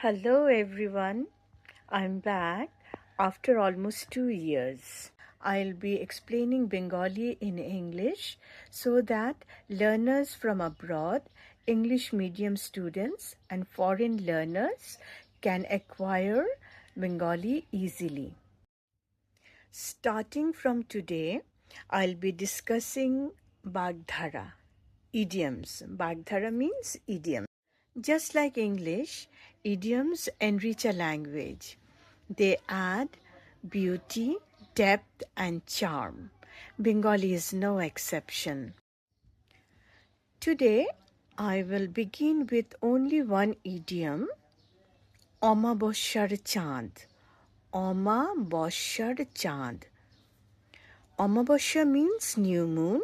Hello everyone, I'm back after almost 2 years. I'll be explaining Bengali in English so that learners from abroad, English medium students, and foreign learners can acquire Bengali easily. Starting from today, I'll be discussing Bagdhara, idioms. Bagdhara means idiom. Just like English, idioms enrich a language. They add beauty, depth, and charm. Bengali is no exception. Today, I will begin with only one idiom, Omaboshyar Chand. Omaboshyar Chand. Omabosya means new moon,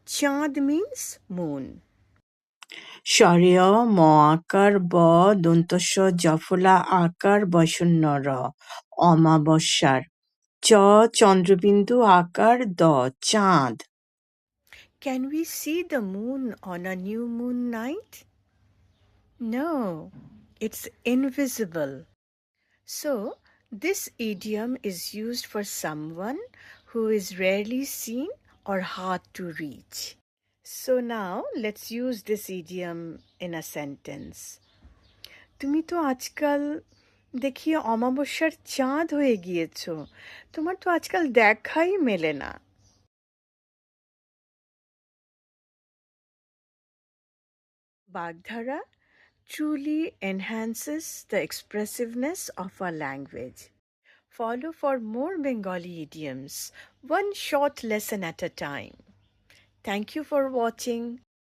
Chand means moon. স্বরেয় ম আকার ব দন্তস্ব জফলা আকার বসন্ন র অমাবস্যার চ চন্দ্রবিন্দু আকার দ চাঁদ। Can we see the moon on a new moon night? No, it's invisible. So, this idiom is used for someone who is rarely seen or hard to reach. So now, let's use this idiom in a sentence. তুমি তো আজকাল দেখি অমাবস্যার চাঁদ হয়ে গিয়েছো। তোমার তো আজকাল দেখাই মেলে না। Bagdhara truly enhances the expressiveness of our language. Follow for more Bengali idioms, one short lesson at a time. Thank you for watching.